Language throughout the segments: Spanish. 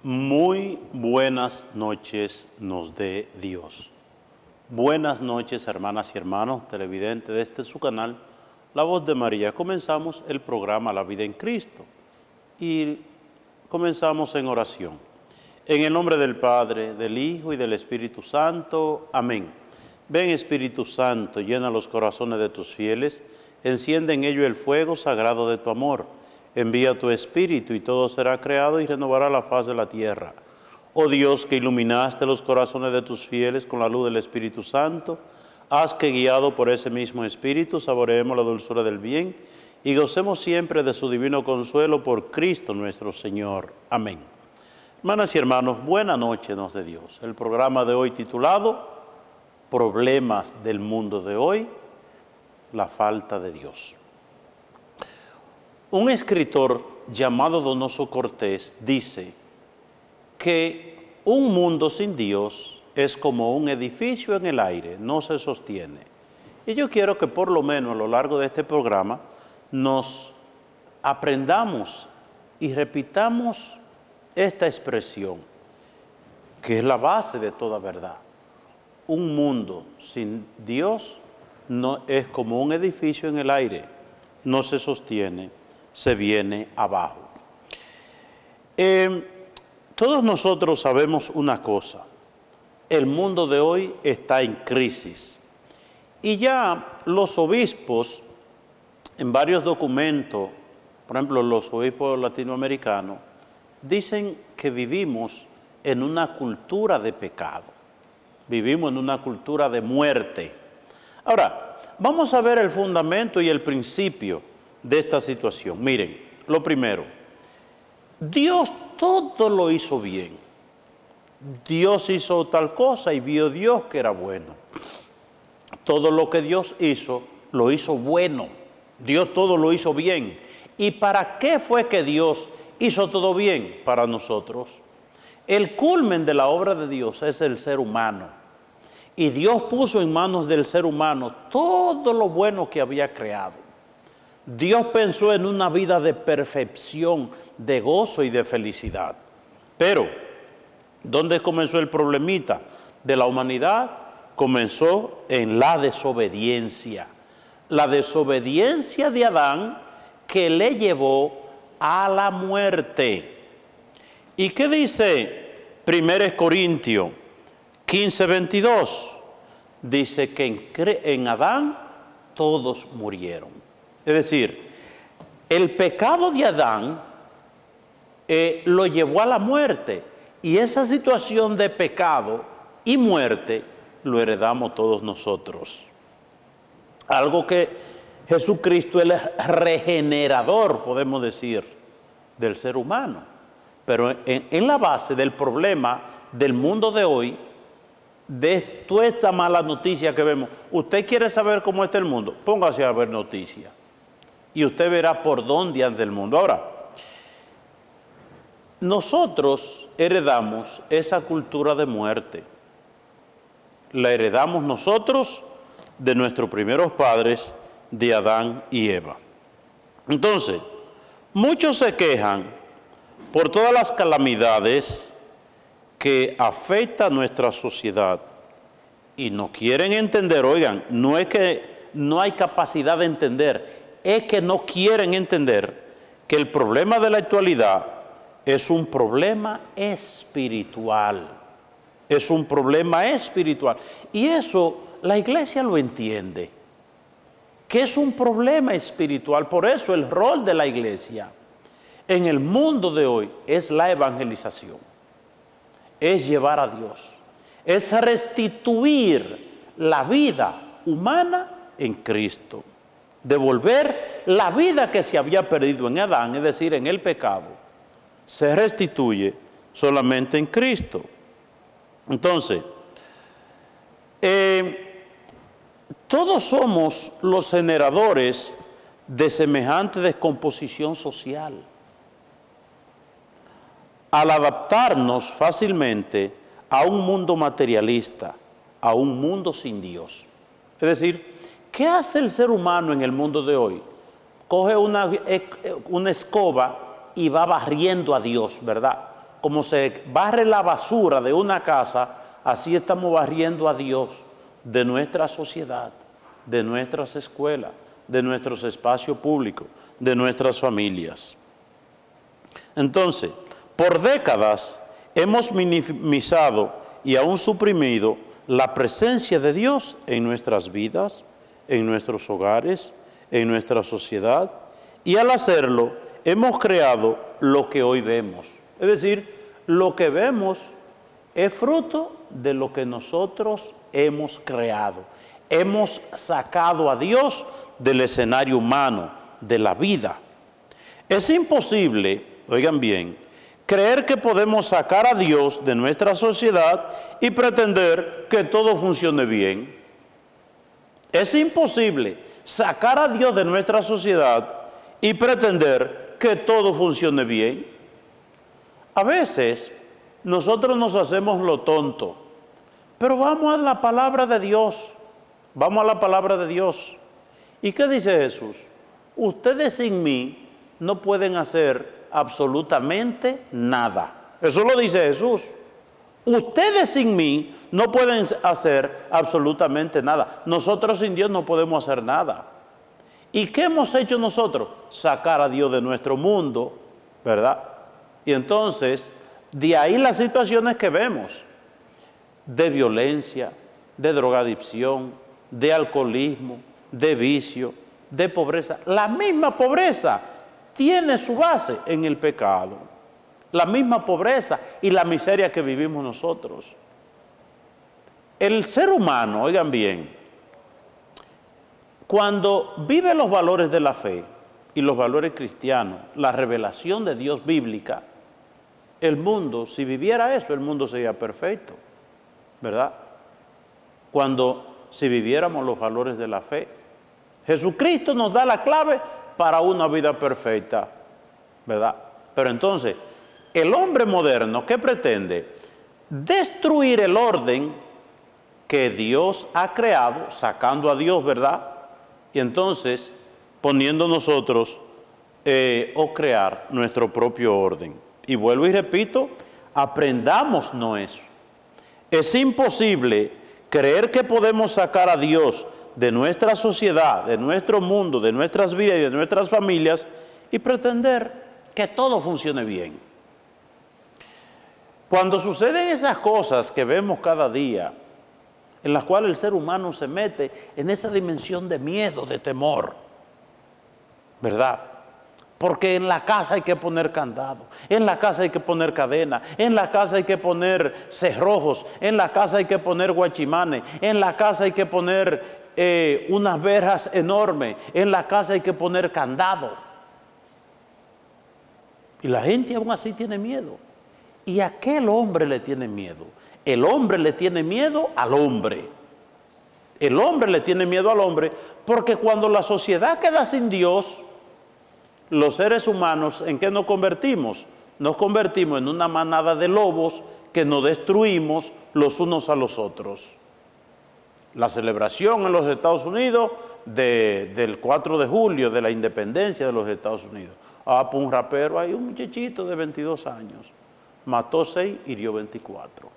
Muy buenas noches nos dé Dios. Buenas noches, hermanas y hermanos televidentes de este su canal, La Voz de María. Comenzamos el programa La Vida en Cristo y comenzamos en oración. En el nombre del Padre, del Hijo y del Espíritu Santo. Amén. Ven, Espíritu Santo, llena los corazones de tus fieles, enciende en ellos el fuego sagrado de tu amor. Envía tu Espíritu y todo será creado y renovará la faz de la tierra. Oh Dios, que iluminaste los corazones de tus fieles con la luz del Espíritu Santo, haz que guiado por ese mismo Espíritu saboreemos la dulzura del bien y gocemos siempre de su divino consuelo por Cristo nuestro Señor. Amén. Hermanas y hermanos, buena noche nos dé Dios. El programa de hoy titulado Problemas del mundo de hoy, la falta de Dios. Un escritor llamado Donoso Cortés dice que un mundo sin Dios es como un edificio en el aire, no se sostiene. Y yo quiero que por lo menos a lo largo de este programa nos aprendamos y repitamos esta expresión, que es la base de toda verdad. Un mundo sin Dios no es como un edificio en el aire, no se sostiene, se viene abajo. Todos nosotros sabemos una cosa, el mundo de hoy está en crisis y ya los obispos en varios documentos, por ejemplo los obispos latinoamericanos, dicen que vivimos en una cultura de pecado, vivimos en una cultura de muerte. Ahora, vamos a ver el fundamento y el principio de esta situación. Miren, lo primero, Dios todo lo hizo bien. Dios hizo tal cosa y vio Dios que era bueno. Todo lo que Dios hizo, lo hizo bueno. Dios todo lo hizo bien. ¿Y para qué fue que Dios hizo todo bien? Para nosotros. El culmen de la obra de Dios es el ser humano. Y Dios puso en manos del ser humano todo lo bueno que había creado. Dios pensó en una vida de perfección, de gozo y de felicidad. Pero, ¿dónde comenzó el problemita de la humanidad? Comenzó en la desobediencia. La desobediencia de Adán que le llevó a la muerte. ¿Y qué dice 1 Corintios 15:22? Dice que en Adán todos murieron. Es decir, el pecado de Adán lo llevó a la muerte y esa situación de pecado y muerte lo heredamos todos nosotros. Algo que Jesucristo es el regenerador, podemos decir, del ser humano. Pero en la base del problema del mundo de hoy, de toda esta mala noticia que vemos, usted quiere saber cómo está el mundo, póngase a ver noticias y usted verá por dónde anda el mundo. Ahora, nosotros heredamos esa cultura de muerte. La heredamos nosotros de nuestros primeros padres, de Adán y Eva. Entonces, muchos se quejan por todas las calamidades que afectan a nuestra sociedad y no quieren entender. Oigan, no es que no hay capacidad de entender, es que no quieren entender que el problema de la actualidad es un problema espiritual. Es un problema espiritual. Y eso la iglesia lo entiende, que es un problema espiritual. Por eso el rol de la iglesia en el mundo de hoy es la evangelización, es llevar a Dios, es restituir la vida humana en Cristo. Devolver la vida que se había perdido en Adán, es decir, en el pecado, se restituye solamente en Cristo. Entonces, todos somos los generadores de semejante descomposición social. Al adaptarnos fácilmente a un mundo materialista, a un mundo sin Dios. Es decir, ¿qué hace el ser humano en el mundo de hoy? coge una escoba y va barriendo a Dios, ¿verdad? Como se barre la basura de una casa, así estamos barriendo a Dios de nuestra sociedad, de nuestras escuelas, de nuestros espacios públicos, de nuestras familias. Entonces, por décadas hemos minimizado y aún suprimido la presencia de Dios en nuestras vidas, en nuestros hogares, en nuestra sociedad, y al hacerlo hemos creado lo que hoy vemos. Es decir, lo que vemos es fruto de lo que nosotros hemos creado. Hemos sacado a Dios del escenario humano, de la vida. Es imposible, oigan bien, creer que podemos sacar a Dios de nuestra sociedad y pretender que todo funcione bien. Es imposible sacar a Dios de nuestra sociedad y pretender que todo funcione bien. A veces nosotros nos hacemos lo tonto, pero vamos a la palabra de Dios. Vamos a la palabra de Dios. ¿Y qué dice Jesús? Ustedes sin mí no pueden hacer absolutamente nada. Eso lo dice Jesús. Ustedes sin mí no pueden hacer absolutamente nada. Nosotros sin Dios no podemos hacer nada. ¿Y qué hemos hecho nosotros? Sacar a Dios de nuestro mundo, ¿verdad? Y entonces, de ahí las situaciones que vemos, de violencia, de drogadicción, de alcoholismo, de vicio, de pobreza. La misma pobreza tiene su base en el pecado. La misma pobreza y la miseria que vivimos nosotros. El ser humano, oigan bien, cuando vive los valores de la fe y los valores cristianos, la revelación de Dios bíblica, el mundo, si viviera eso, el mundo sería perfecto, ¿verdad? Si viviéramos los valores de la fe. Jesucristo nos da la clave para una vida perfecta, ¿verdad? Pero entonces, el hombre moderno, ¿qué pretende? Destruir el orden que Dios ha creado, sacando a Dios, ¿verdad? Y entonces, poniendo nosotros o crear nuestro propio orden. Y vuelvo y repito, aprendámonos eso. Es imposible creer que podemos sacar a Dios de nuestra sociedad, de nuestro mundo, de nuestras vidas y de nuestras familias y pretender que todo funcione bien. Cuando suceden esas cosas que vemos cada día, en las cuales el ser humano se mete en esa dimensión de miedo, de temor, ¿verdad? Porque en la casa hay que poner candado, en la casa hay que poner cadena, en la casa hay que poner cerrojos, en la casa hay que poner guachimanes, en la casa hay que poner unas verjas enormes, en la casa hay que poner candado. Y la gente aún así tiene miedo. ¿Y a qué el hombre le tiene miedo? El hombre le tiene miedo al hombre. El hombre le tiene miedo al hombre porque cuando la sociedad queda sin Dios, los seres humanos, ¿en qué nos convertimos? Nos convertimos en una manada de lobos que nos destruimos los unos a los otros. La celebración en los Estados Unidos del 4 de julio, de la independencia de los Estados Unidos. Pues un rapero ahí, un muchachito de 22 años, mató 6, hirió 24.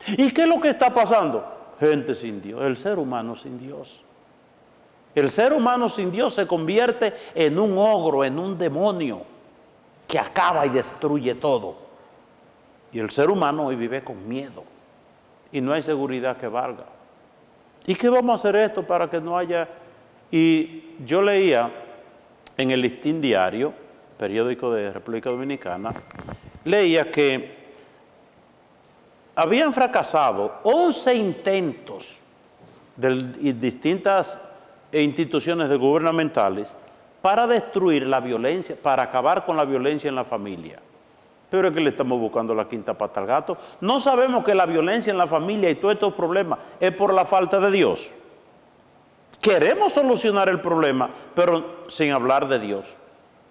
¿Y qué es lo que está pasando? Gente sin Dios, el ser humano sin Dios. El ser humano sin Dios se convierte en un ogro, en un demonio que acaba y destruye todo. Y el ser humano hoy vive con miedo y no hay seguridad que valga. ¿Y qué vamos a hacer esto para que no haya? Y yo leía en el Listín Diario, periódico de República Dominicana, leía que habían fracasado 11 intentos de distintas instituciones gubernamentales para destruir la violencia, para acabar con la violencia en la familia. Pero es que le estamos buscando la quinta pata al gato. No sabemos que la violencia en la familia y todos estos problemas es por la falta de Dios. Queremos solucionar el problema, pero sin hablar de Dios,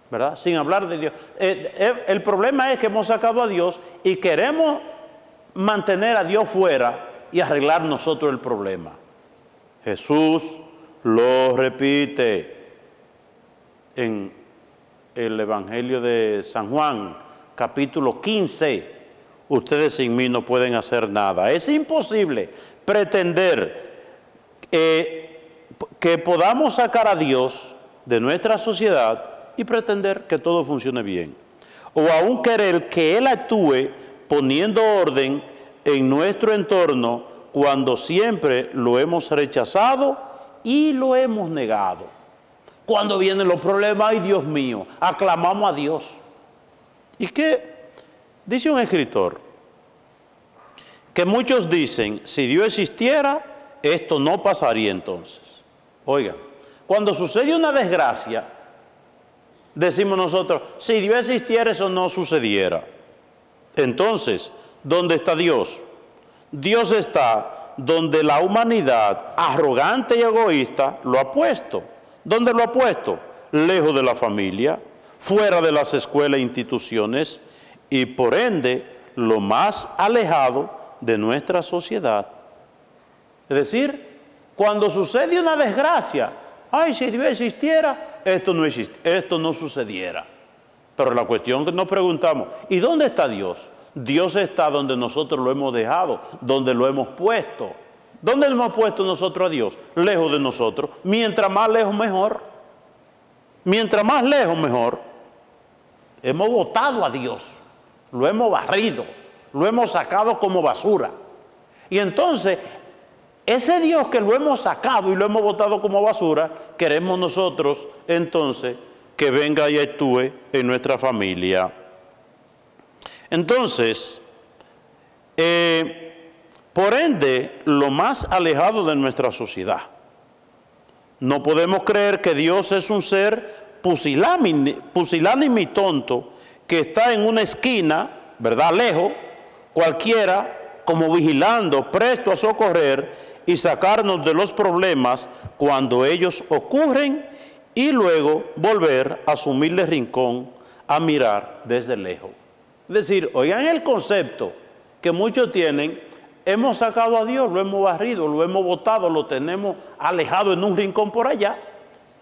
¿verdad? Sin hablar de Dios. El problema es que hemos sacado a Dios y queremos mantener a Dios fuera y arreglar nosotros el problema. Jesús lo repite. en el Evangelio de San Juan, capítulo 15, ustedes sin mí no pueden hacer nada. Es imposible pretender que podamos sacar a Dios de nuestra sociedad y pretender que todo funcione bien. O aún querer que Él actúe poniendo orden en nuestro entorno cuando siempre lo hemos rechazado y lo hemos negado. Cuando vienen los problemas, ay Dios mío, aclamamos a Dios. ¿Y qué? Dice un escritor, que muchos dicen, si Dios existiera, esto no pasaría entonces. Oiga, cuando sucede una desgracia, decimos nosotros, si Dios existiera, eso no sucediera. Entonces, ¿dónde está Dios? Dios está donde la humanidad, arrogante y egoísta, lo ha puesto. ¿Dónde lo ha puesto? Lejos de la familia, fuera de las escuelas e instituciones, y por ende, lo más alejado de nuestra sociedad. Es decir, cuando sucede una desgracia, ay, si Dios existiera, esto no sucediera. Pero la cuestión que nos preguntamos, ¿y dónde está Dios? Dios está donde nosotros lo hemos dejado, donde lo hemos puesto. ¿Dónde hemos puesto nosotros a Dios? Lejos de nosotros. Mientras más lejos, mejor. Mientras más lejos, mejor. Hemos botado a Dios, lo hemos barrido, lo hemos sacado como basura. Y entonces, ese Dios que lo hemos sacado y lo hemos botado como basura, queremos nosotros entonces que venga y actúe en nuestra familia. Entonces, por ende, lo más alejado de nuestra sociedad. No podemos creer que Dios es un ser pusilánime y tonto que está en una esquina, ¿verdad?, lejos, cualquiera, como vigilando, presto a socorrer y sacarnos de los problemas cuando ellos ocurren y luego volver a su humilde rincón a mirar desde lejos. Es decir, oigan el concepto que muchos tienen, hemos sacado a Dios, lo hemos barrido, lo hemos botado, lo tenemos alejado en un rincón por allá.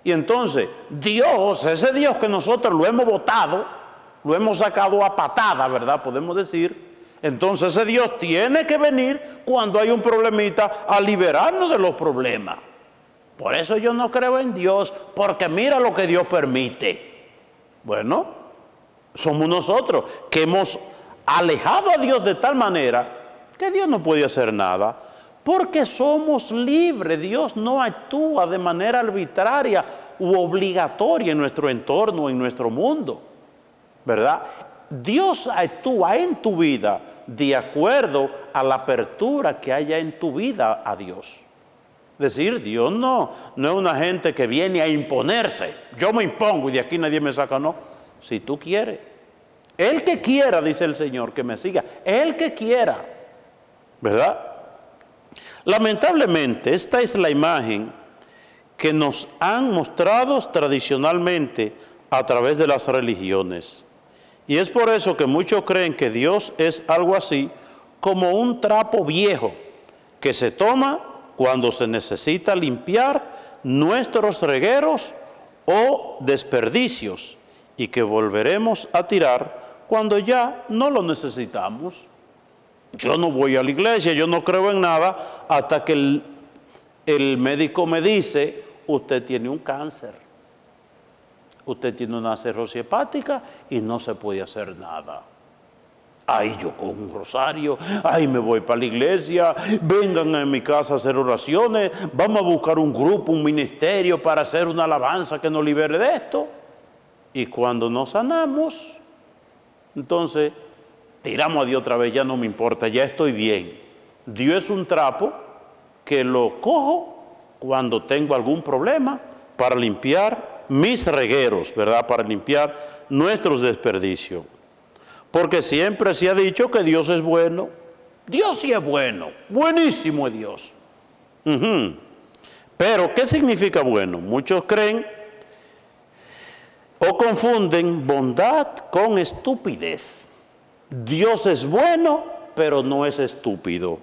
Y entonces, Dios, ese Dios que nosotros lo hemos botado, lo hemos sacado a patada, ¿verdad? Podemos decir. Entonces ese Dios tiene que venir cuando hay un problemita a liberarnos de los problemas. Por eso yo no creo en Dios, porque mira lo que Dios permite. Bueno, somos nosotros que hemos alejado a Dios de tal manera que Dios no puede hacer nada, porque somos libres. Dios no actúa de manera arbitraria u obligatoria en nuestro entorno, en nuestro mundo, ¿verdad? Dios actúa en tu vida de acuerdo a la apertura que haya en tu vida a Dios. Es decir, Dios no es una gente que viene a imponerse. Yo me impongo y de aquí nadie me saca, no. Si tú quieres. El que quiera, dice el Señor, que me siga. El que quiera, ¿verdad? Lamentablemente, esta es la imagen que nos han mostrado tradicionalmente a través de las religiones. Y es por eso que muchos creen que Dios es algo así como un trapo viejo que se toma cuando se necesita limpiar nuestros regueros o desperdicios y que volveremos a tirar cuando ya no lo necesitamos. Yo no voy a la iglesia, yo no creo en nada hasta que el médico me dice, usted tiene un cáncer. Usted tiene una cirrosis hepática y no se puede hacer nada. Ay, yo con un rosario, ay, me voy para la iglesia, vengan a mi casa a hacer oraciones, vamos a buscar un grupo, un ministerio para hacer una alabanza que nos libere de esto. Y cuando nos sanamos, entonces tiramos a Dios otra vez, ya no me importa, ya estoy bien. Dios es un trapo que lo cojo cuando tengo algún problema para limpiar mis regueros, ¿verdad? Para limpiar nuestros desperdicios. Porque siempre se ha dicho que Dios es bueno. Dios sí es bueno, buenísimo es Dios. Pero, ¿qué significa bueno? Muchos creen o confunden bondad con estupidez. Dios es bueno, pero no es estúpido.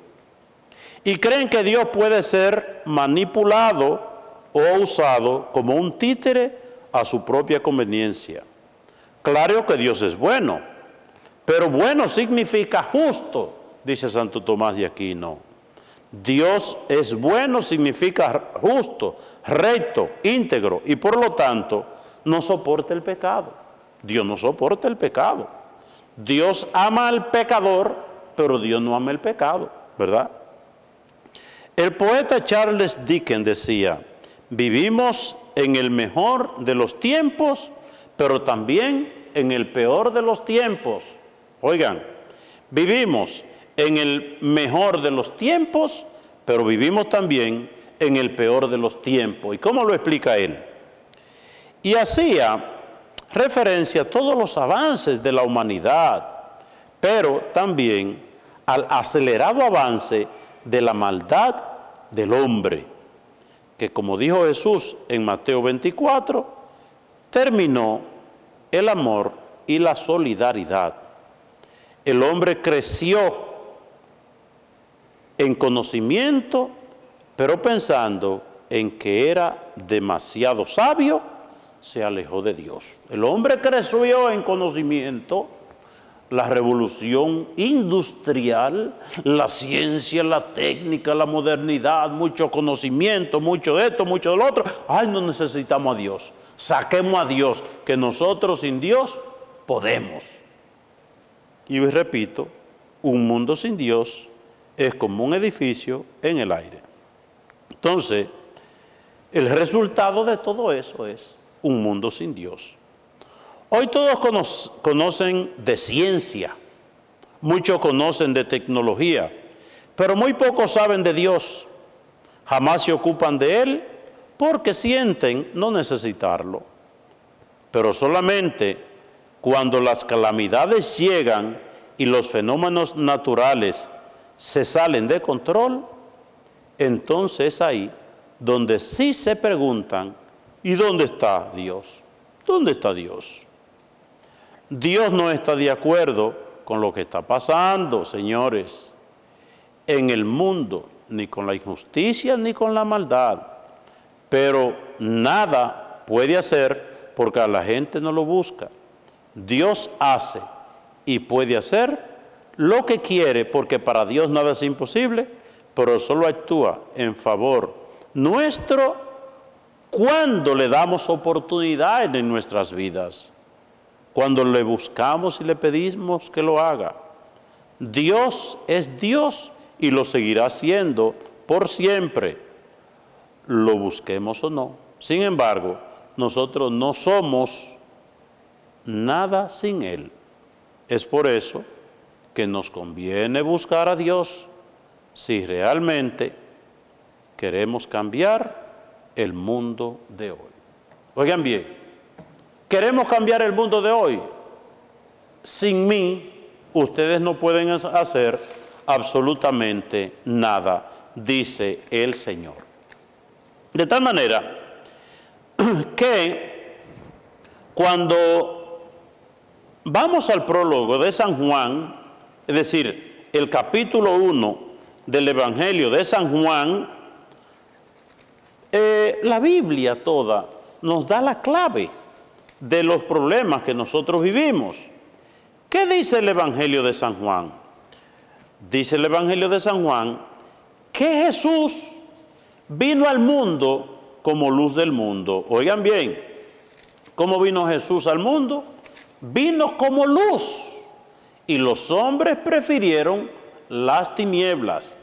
Y creen que Dios puede ser manipulado o usado como un títere a su propia conveniencia. Claro que Dios es bueno, pero bueno significa justo, dice Santo Tomás de Aquino. Dios es bueno significa justo, recto, íntegro, y por lo tanto no soporta el pecado. Dios no soporta el pecado. Dios ama al pecador, pero Dios no ama el pecado, ¿verdad? El poeta Charles Dickens decía, vivimos en el mejor de los tiempos, pero también en el peor de los tiempos. Oigan, vivimos en el mejor de los tiempos, pero vivimos también en el peor de los tiempos. ¿Y cómo lo explica él? Y hacía referencia a todos los avances de la humanidad, pero también al acelerado avance de la maldad del hombre, que como dijo Jesús en Mateo 24, terminó el amor y la solidaridad. El hombre creció en conocimiento, pero pensando en que era demasiado sabio, se alejó de Dios. El hombre creció en conocimiento, la revolución industrial, la ciencia, la técnica, la modernidad, mucho conocimiento, mucho de esto, mucho de lo otro. Ay, no necesitamos a Dios. Saquemos a Dios, que nosotros sin Dios podemos. Y repito, un mundo sin Dios es como un edificio en el aire. Entonces, el resultado de todo eso es un mundo sin Dios. Hoy todos conocen de ciencia, muchos conocen de tecnología, pero muy pocos saben de Dios. Jamás se ocupan de Él porque sienten no necesitarlo. Pero solamente cuando las calamidades llegan y los fenómenos naturales se salen de control, entonces es ahí donde sí se preguntan, ¿y dónde está Dios? ¿Dónde está Dios? Dios no está de acuerdo con lo que está pasando, señores, en el mundo, ni con la injusticia ni con la maldad, pero nada puede hacer porque a la gente no lo busca. Dios hace y puede hacer lo que quiere, porque para Dios nada es imposible, pero solo actúa en favor nuestro cuando le damos oportunidades en nuestras vidas, cuando le buscamos y le pedimos que lo haga. Dios es Dios y lo seguirá siendo por siempre, lo busquemos o no. Sin embargo, nosotros no somos nada sin Él. Es por eso que nos conviene buscar a Dios si realmente queremos cambiar el mundo de hoy. Oigan bien, queremos cambiar el mundo de hoy. Sin mí, ustedes no pueden hacer absolutamente nada, dice el Señor. De tal manera que cuando vamos al prólogo de San Juan, es decir, el capítulo 1 del Evangelio de San Juan, la Biblia toda nos da la clave de los problemas que nosotros vivimos. ¿Qué dice el Evangelio de San Juan? Dice el Evangelio de San Juan que Jesús vino al mundo como luz del mundo. Oigan bien, ¿cómo vino Jesús al mundo? Vino como luz, y los hombres prefirieron las tinieblas.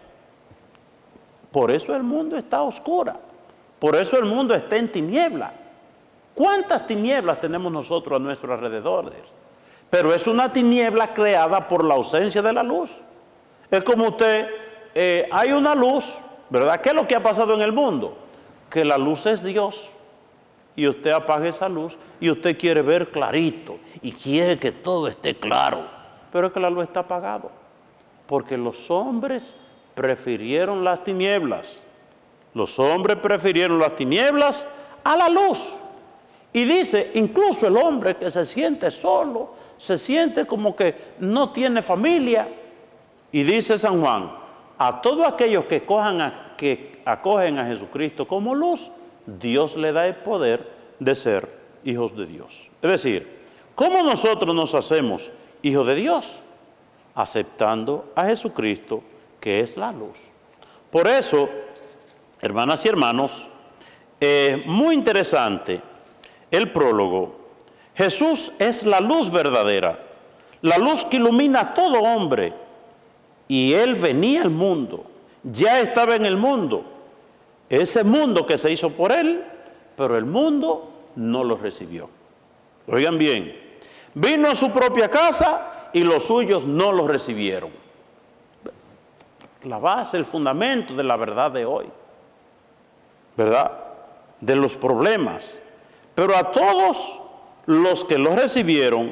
Por eso el mundo está oscuro, por eso el mundo está en tiniebla. ¿Cuántas tinieblas tenemos nosotros a nuestro alrededor? Pero es una tiniebla creada por la ausencia de la luz. Es como usted, hay una luz, ¿verdad? ¿Qué es lo que ha pasado en el mundo? Que la luz es Dios, y usted apaga esa luz y usted quiere ver clarito y quiere que todo esté claro, pero es que la luz está apagada porque los hombres prefirieron las tinieblas. Los hombres prefirieron las tinieblas a la luz. Y dice, incluso el hombre que se siente solo, se siente como que no tiene familia. Y dice San Juan, a todos aquellos que acogen a Jesucristo como luz, Dios le da el poder de ser hijos de Dios. Es decir, ¿cómo nosotros nos hacemos hijos de Dios? Aceptando a Jesucristo, que es la luz. Por eso, hermanas y hermanos, muy interesante el prólogo. Jesús es la luz verdadera, la luz que ilumina a todo hombre. Y Él venía al mundo, ya estaba en el mundo. Ese mundo que se hizo por Él, pero el mundo no lo recibió. Oigan bien, vino a su propia casa y los suyos no lo recibieron. La base, el fundamento de la verdad de hoy, ¿verdad? De los problemas. Pero a todos los que lo recibieron,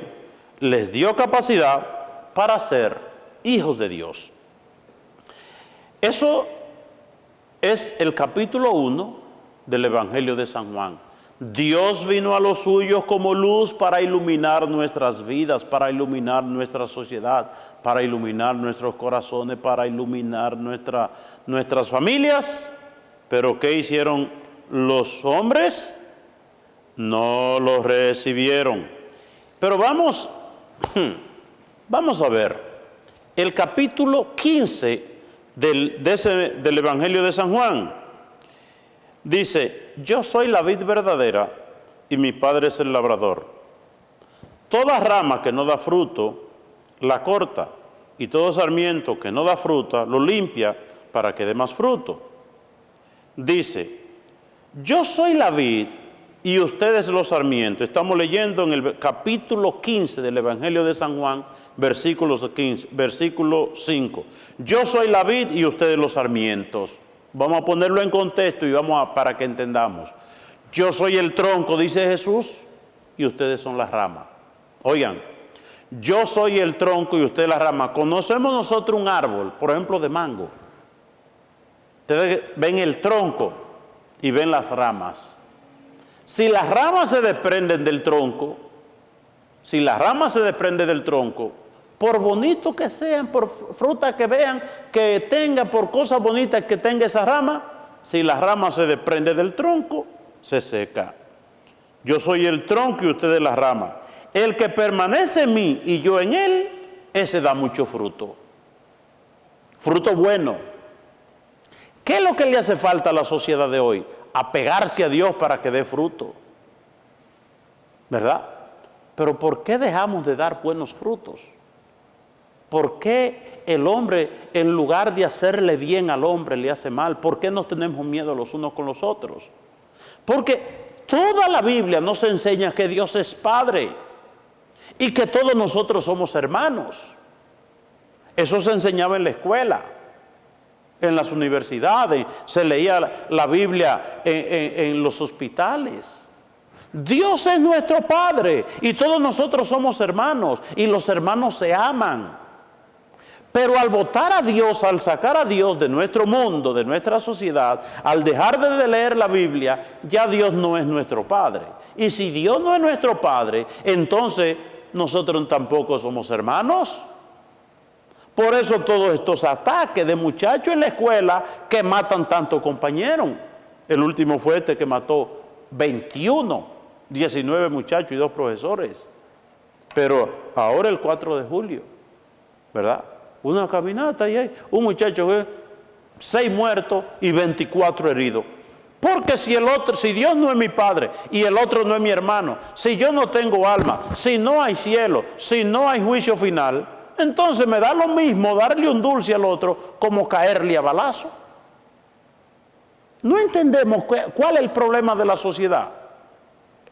les dio capacidad para ser hijos de Dios. Eso es el capítulo 1 del Evangelio de San Juan. Dios vino a los suyos como luz para iluminar nuestras vidas, para iluminar nuestra sociedad, para iluminar nuestros corazones, para iluminar nuestras familias. Pero ¿qué hicieron los hombres? No lo recibieron. Pero vamos a ver el capítulo 15 del Evangelio de San Juan. Dice, yo soy la vid verdadera y mi Padre es el labrador. Toda rama que no da fruto, la corta, y todo sarmiento que no da fruta, lo limpia para que dé más fruto. Dice, yo soy la vid y ustedes los sarmientos. Estamos leyendo en el capítulo 15 del Evangelio de San Juan, versículo 5. Yo soy la vid y ustedes los sarmientos. Vamos a ponerlo en contexto y para que entendamos. Yo soy el tronco, dice Jesús, y ustedes son las ramas. Oigan, yo soy el tronco y ustedes las ramas. Conocemos nosotros un árbol, por ejemplo, de mango. Ustedes ven el tronco y ven las ramas. Si las ramas se desprenden del tronco, por bonito que sean, por fruta que vean, que tenga, por cosas bonitas que tenga esa rama, si la rama se desprende del tronco, se seca. Yo soy el tronco y ustedes la rama. El que permanece en mí y yo en él, ese da mucho fruto. Fruto bueno. ¿Qué es lo que le hace falta a la sociedad de hoy? Apegarse a Dios para que dé fruto. ¿Verdad? Pero ¿por qué dejamos de dar buenos frutos? ¿Por qué el hombre, en lugar de hacerle bien al hombre, le hace mal? ¿Por qué nos tenemos miedo los unos con los otros? Porque toda la Biblia nos enseña que Dios es Padre y que todos nosotros somos hermanos. Eso se enseñaba en la escuela, en las universidades, se leía la Biblia en los hospitales. Dios es nuestro Padre y todos nosotros somos hermanos y los hermanos se aman. Pero al votar a Dios, al sacar a Dios de nuestro mundo, de nuestra sociedad, al dejar de leer la Biblia, ya Dios no es nuestro Padre. Y si Dios no es nuestro Padre, entonces nosotros tampoco somos hermanos. Por eso todos estos ataques de muchachos en la escuela que matan tanto compañeros. El último fue este que mató 19 muchachos y 2 profesores. Pero ahora el 4 de julio, ¿verdad? Una caminata y hay un muchacho, 6 muertos y 24 heridos. Porque si Dios no es mi Padre y el otro no es mi hermano, si yo no tengo alma, si no hay cielo, si no hay juicio final, entonces me da lo mismo darle un dulce al otro como caerle a balazo. No entendemos cuál es el problema de la sociedad.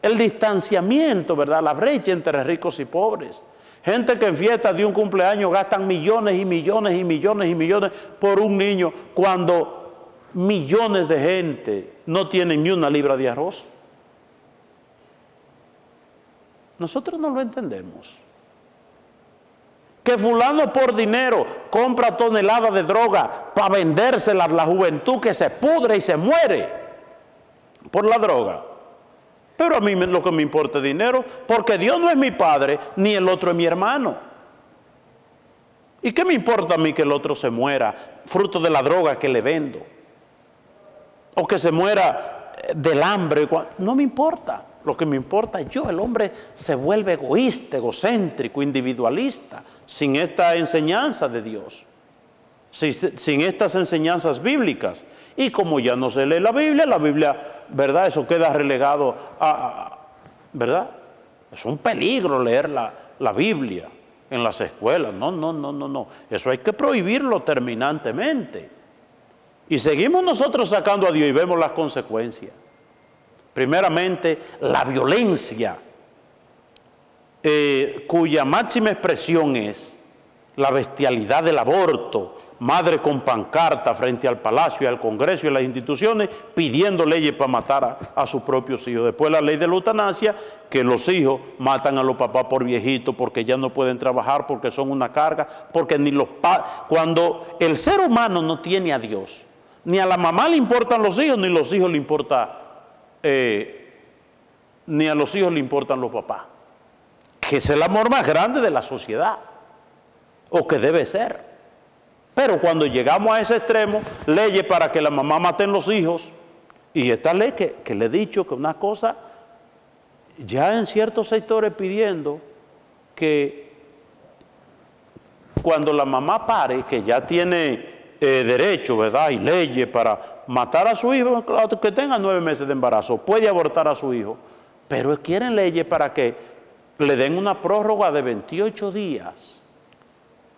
El distanciamiento, ¿verdad? La brecha entre ricos y pobres. Gente que en fiestas de un cumpleaños gastan millones y millones y millones y millones por un niño, cuando millones de gente no tienen ni una libra de arroz. Nosotros no lo entendemos. Que fulano por dinero compra toneladas de droga para vendérselas a la juventud que se pudre y se muere por la droga. Pero a mí lo que me importa es dinero, porque Dios no es mi Padre, ni el otro es mi hermano. ¿Y qué me importa a mí que el otro se muera fruto de la droga que le vendo? O que se muera del hambre. No me importa. lo que me importa es yo. El hombre se vuelve egoísta, egocéntrico, individualista, sin esta enseñanza de Dios, sin estas enseñanzas bíblicas. Y como ya no se lee la Biblia, ¿verdad? Eso queda relegado ¿verdad? Es un peligro leer la Biblia en las escuelas. No. Eso hay que prohibirlo terminantemente. Y seguimos nosotros sacando a Dios y vemos las consecuencias. Primeramente, la violencia, cuya máxima expresión es la bestialidad del aborto, madre con pancarta frente al Palacio y al Congreso y a las instituciones pidiendo leyes para matar a sus propios hijos. Después la ley de la eutanasia, que los hijos matan a los papás por viejitos porque ya no pueden trabajar, porque son una carga, porque ni los padres... Cuando el ser humano no tiene a Dios, ni a la mamá le importan los hijos, ni los hijos le importa, ni a los hijos le importan los papás, que es el amor más grande de la sociedad, o que debe ser. Pero cuando llegamos a ese extremo, leyes para que la mamá maten los hijos, y esta ley que le he dicho que una cosa, ya en ciertos sectores pidiendo que cuando la mamá pare, que ya tiene derecho, ¿verdad? Y leyes para matar a su hijo, que tenga 9 meses de embarazo, puede abortar a su hijo, pero quieren leyes para que le den una prórroga de 28 días.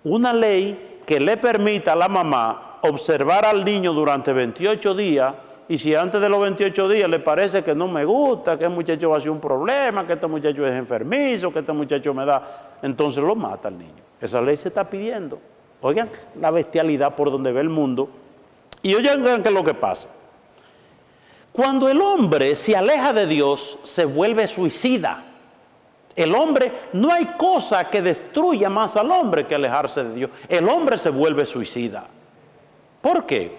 Una ley que le permita a la mamá observar al niño durante 28 días, y si antes de los 28 días le parece que no me gusta, que el muchacho va a ser un problema, que este muchacho es enfermizo, que este muchacho me da, entonces lo mata al niño. Esa ley se está pidiendo. Oigan la bestialidad por donde ve el mundo. Y oigan qué es lo que pasa. Cuando el hombre se aleja de Dios, se vuelve suicida. El hombre, no hay cosa que destruya más al hombre que alejarse de Dios. El hombre se vuelve suicida. ¿Por qué?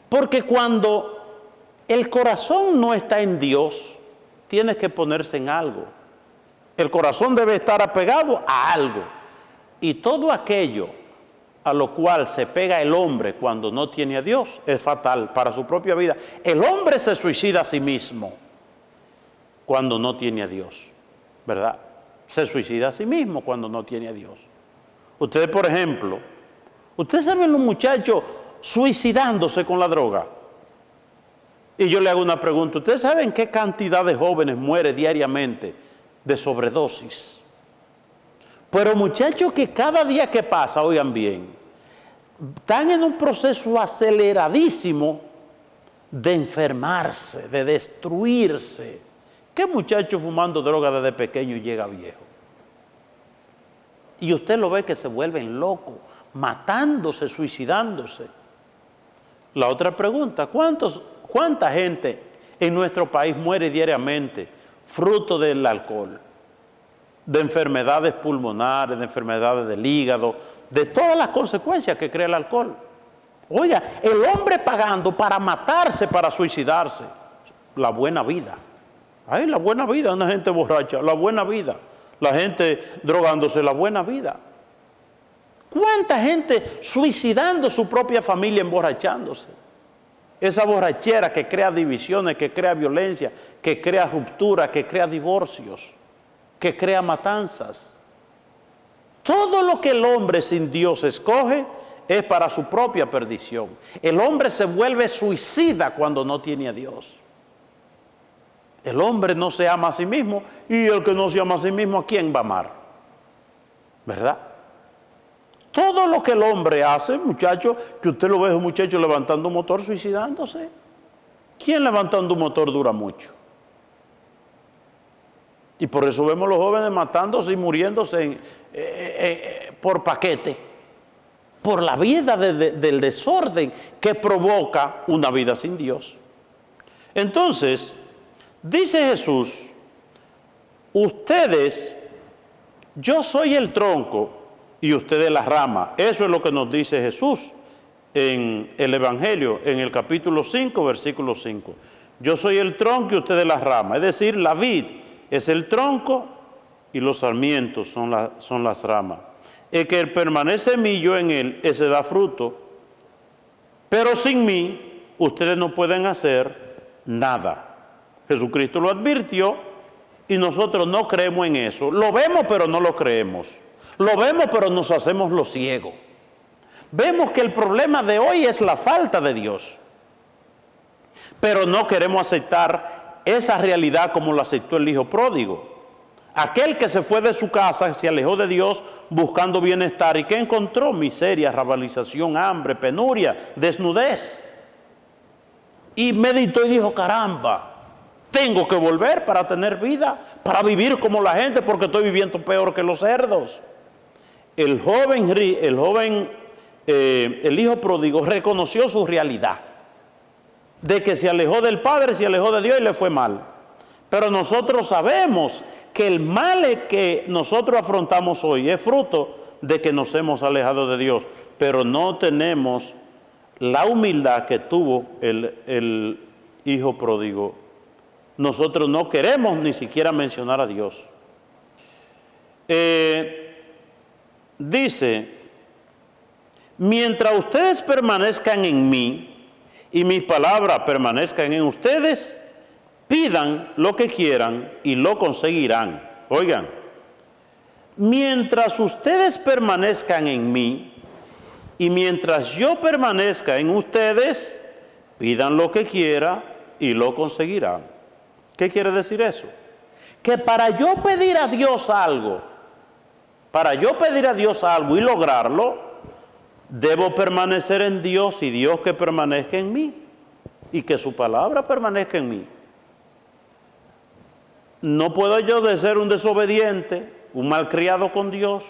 Porque cuando el corazón no está en Dios, tiene que ponerse en algo. El corazón debe estar apegado a algo. Y todo aquello a lo cual se pega el hombre cuando no tiene a Dios es fatal para su propia vida. El hombre se suicida a sí mismo cuando no tiene a Dios, ¿verdad? Se suicida a sí mismo cuando no tiene a Dios. Ustedes, por ejemplo, ustedes saben los muchachos suicidándose con la droga. Y yo le hago una pregunta. ¿Ustedes saben qué cantidad de jóvenes muere diariamente de sobredosis? Pero muchachos que cada día que pasa, oigan bien, están en un proceso aceleradísimo de enfermarse, de destruirse. ¿Qué muchacho fumando droga desde pequeño y llega viejo? Y usted lo ve que se vuelven locos, matándose, suicidándose. La otra pregunta, ¿cuánta gente en nuestro país muere diariamente fruto del alcohol? De enfermedades pulmonares, de enfermedades del hígado, de todas las consecuencias que crea el alcohol. Oiga, el hombre pagando para matarse, para suicidarse, la buena vida. Ay, la buena vida, una gente borracha, la buena vida. La gente drogándose, la buena vida. ¿Cuánta gente suicidando su propia familia, emborrachándose? Esa borrachera que crea divisiones, que crea violencia, que crea ruptura, que crea divorcios, que crea matanzas. Todo lo que el hombre sin Dios escoge es para su propia perdición. El hombre se vuelve suicida cuando no tiene a Dios. El hombre no se ama a sí mismo, y el que no se ama a sí mismo, ¿a quién va a amar? ¿Verdad? Todo lo que el hombre hace, muchacho, que usted lo ve un muchacho levantando un motor suicidándose. ¿Quién levantando un motor dura mucho? Y por eso vemos los jóvenes matándose y muriéndose por paquete, por la vida del desorden que provoca una vida sin Dios. Entonces, dice Jesús, ustedes, yo soy el tronco y ustedes la rama. Eso es lo que nos dice Jesús en el Evangelio, en el capítulo 5, versículo 5. Yo soy el tronco y ustedes la rama. Es decir, la vid es el tronco y los sarmientos son las ramas. El que permanece en mí y yo en él, ese da fruto. Pero sin mí, ustedes no pueden hacer nada. Jesucristo lo advirtió y nosotros no creemos en eso. Lo vemos pero no lo creemos. Lo vemos pero nos hacemos los ciegos. Vemos que el problema de hoy es la falta de Dios. Pero no queremos aceptar esa realidad como lo aceptó el hijo pródigo. Aquel que se fue de su casa, se alejó de Dios buscando bienestar y que encontró miseria, rabalización, hambre, penuria, desnudez. Y meditó y dijo, caramba, tengo que volver para tener vida, para vivir como la gente porque estoy viviendo peor que los cerdos. El hijo pródigo reconoció su realidad, de que se alejó del Padre, se alejó de Dios y le fue mal. Pero nosotros sabemos que el mal que nosotros afrontamos hoy es fruto de que nos hemos alejado de Dios, pero no tenemos la humildad que tuvo el hijo pródigo. Nosotros no queremos ni siquiera mencionar a Dios. Dice, mientras ustedes permanezcan en mí y mis palabras permanezcan en ustedes, pidan lo que quieran y lo conseguirán. Oigan, mientras ustedes permanezcan en mí y mientras yo permanezca en ustedes, pidan lo que quieran y lo conseguirán. ¿Qué quiere decir eso? Que para yo pedir a Dios algo, y lograrlo, debo permanecer en Dios y Dios que permanezca en mí y que su palabra permanezca en mí. No puedo yo de ser un desobediente, un malcriado con Dios,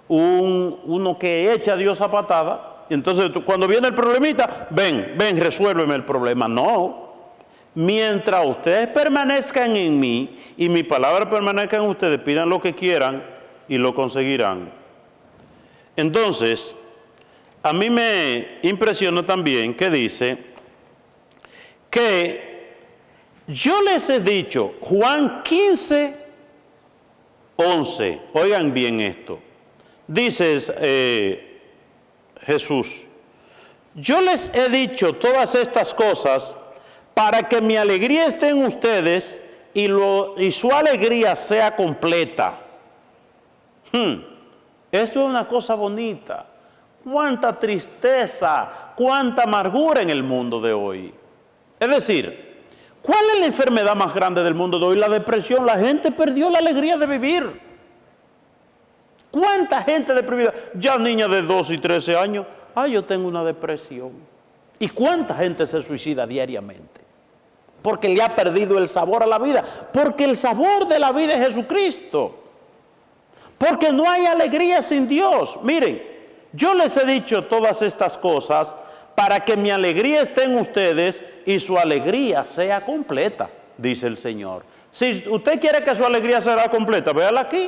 uno que echa a Dios a patada, y entonces cuando viene el problemita, ven, resuélveme el problema. No, mientras ustedes permanezcan en mí y mi palabra permanezca en ustedes, pidan lo que quieran y lo conseguirán. Entonces, a mí me impresiona también que dice que yo les he dicho, Juan 15, 11, oigan bien esto, dice Jesús, yo les he dicho todas estas cosas para que mi alegría esté en ustedes y su alegría sea completa. Esto es una cosa bonita. Cuánta tristeza, cuánta amargura en el mundo de hoy. Es decir, ¿cuál es la enfermedad más grande del mundo de hoy? La depresión. La gente perdió la alegría de vivir. ¿Cuánta gente deprimida? Ya niñas de 12 y 13 años, yo tengo una depresión. ¿Y cuánta gente se suicida diariamente? Porque le ha perdido el sabor a la vida. Porque el sabor de la vida es Jesucristo. Porque no hay alegría sin Dios. Miren, yo les he dicho todas estas cosas para que mi alegría esté en ustedes y su alegría sea completa, dice el Señor. Si usted quiere que su alegría sea completa, véala aquí.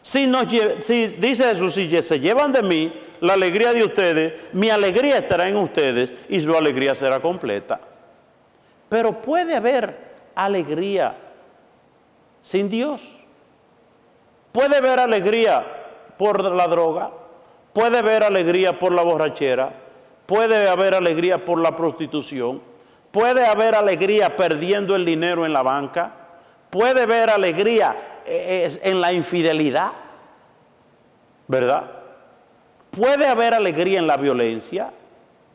Dice Jesús, si se llevan de mí la alegría de ustedes, mi alegría estará en ustedes y su alegría será completa. Pero puede haber alegría sin Dios. Puede haber alegría por la droga, puede haber alegría por la borrachera, puede haber alegría por la prostitución, puede haber alegría perdiendo el dinero en la banca, puede haber alegría en la infidelidad, ¿verdad? Puede haber alegría en la violencia,